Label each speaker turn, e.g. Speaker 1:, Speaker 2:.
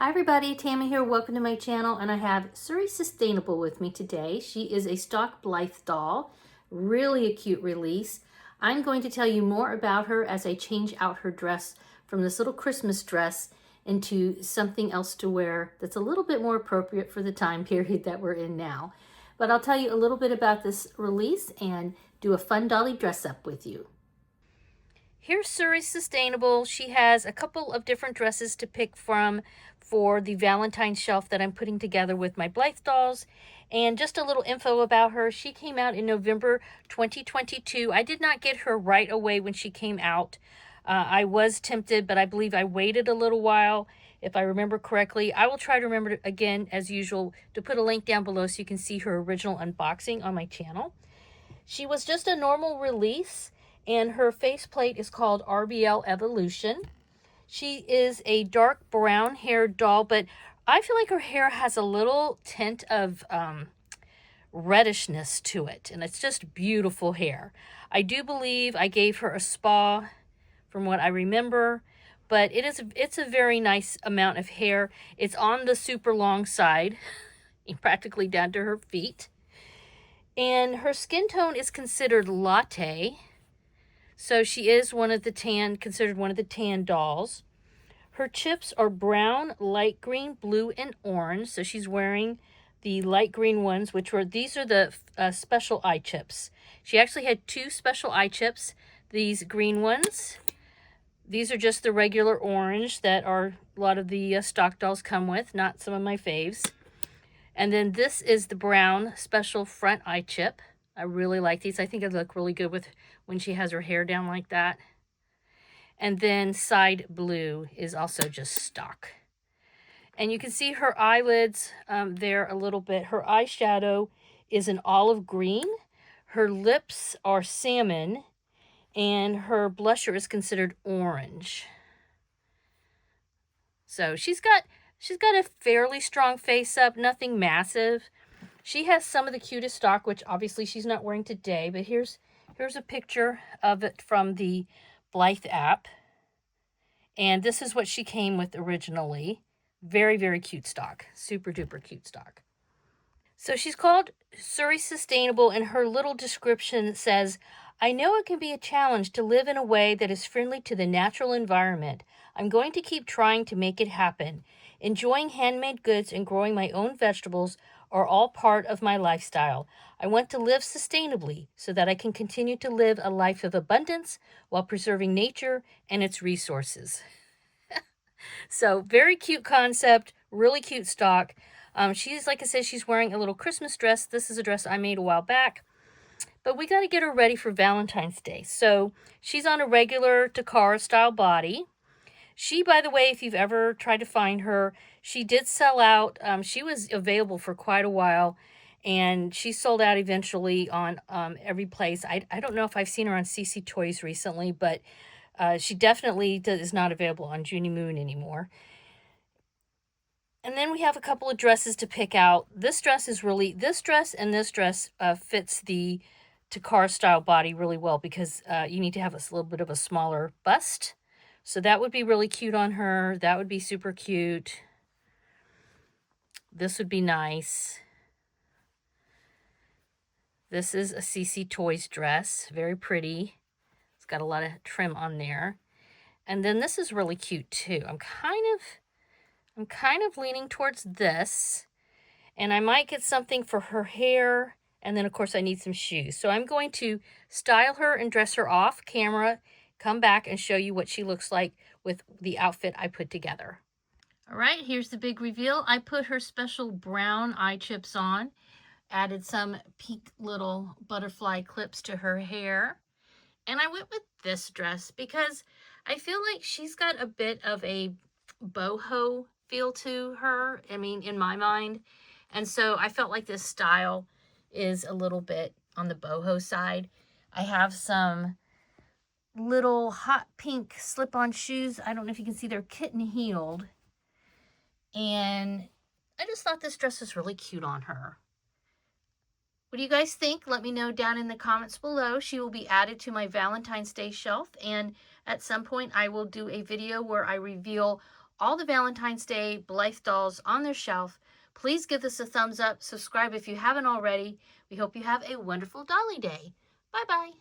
Speaker 1: Hi everybody, Tammy here. Welcome to my channel, and I have Suri Sustainable with me today. She is a stock Blythe doll, really a cute release. I'm going to tell you more about her as I change out her dress from this little Christmas dress into something else to wear that's a little bit more appropriate for the time period that we're in now. But I'll tell you a little bit about this release and do a fun dolly dress up with you. Here's Suri Sustainable. She has a couple of different dresses to pick from for the Valentine shelf that I'm putting together with my Blythe dolls. And just a little info about her. She came out in November 2022. I did not get her right away when she came out. I was tempted, but I believe I waited a little while, if I remember correctly. I will try to remember, again, as usual, to put a link down below so you can see her original unboxing on my channel. She was just a normal release, and her faceplate is called RBL Evolution. She is a dark brown haired doll, but I feel like her hair has a little tint of reddishness to it, and it's just beautiful hair. I do believe I gave her a spa from what I remember, but it's a very nice amount of hair. It's on the super long side, practically down to her feet. And her skin tone is considered latte. So she is considered one of the tan dolls. Her chips are brown, light green, blue, and orange. So she's wearing the light green ones, these are the special eye chips. She actually had two special eye chips. These green ones, these are just the regular orange that a lot of the stock dolls come with, not some of my faves. And then this is the brown special front eye chip. I really like these. I think they look really good with when she has her hair down like that. And then side blue is also just stock. And you can see her eyelids there a little bit. Her eyeshadow is an olive green. Her lips are salmon. And her blusher is considered orange. So she's got a fairly strong face up, nothing massive. She has some of the cutest stock, which obviously she's not wearing today, but here's a picture of it from the Blythe app. And this is what she came with originally. Very, very cute stock. Super duper cute stock. So she's called Suri Sustainable, and her little description says, I know it can be a challenge to live in a way that is friendly to the natural environment. I'm going to keep trying to make it happen. Enjoying handmade goods and growing my own vegetables are all part of my lifestyle. I want to live sustainably so that I can continue to live a life of abundance while preserving nature and its resources. So very cute concept, really cute stock. She's, like I said, she's wearing a little Christmas dress. This is a dress I made a while back. But we got to get her ready for Valentine's Day. So she's on a regular Takara style body. She, by the way, if you've ever tried to find her, she did sell out. She was available for quite a while, and she sold out eventually on every place. I don't know if I've seen her on CC Toys recently, but she definitely is not available on Junie Moon anymore. And then we have a couple of dresses to pick out. This dress and this dress fits the Takara style body really well because you need to have a little bit of a smaller bust. So that would be really cute on her. That would be super cute. This would be nice. This is a CC Toys dress. Very pretty. It's got a lot of trim on there. And then this is really cute too. I'm kind of leaning towards this. And I might get something for her hair. And then, of course, I need some shoes. So I'm going to style her and dress her off camera, come back and show you what she looks like with the outfit I put together. All right, here's the big reveal. I put her special brown eye chips on, added some pink little butterfly clips to her hair. And I went with this dress because I feel like she's got a bit of a boho feel to her, I mean, in my mind. And so I felt like this style is a little bit on the boho side. I have some little hot pink slip-on shoes. I don't know if you can see, they're kitten heeled. And I just thought this dress was really cute on her. What do you guys think? Let me know down in the comments below. She will be added to my Valentine's Day shelf, and at some point I will do a video where I reveal all the Valentine's Day Blythe dolls on their shelf. Please give this a thumbs up. Subscribe if you haven't already. We hope you have a wonderful dolly day. Bye-bye.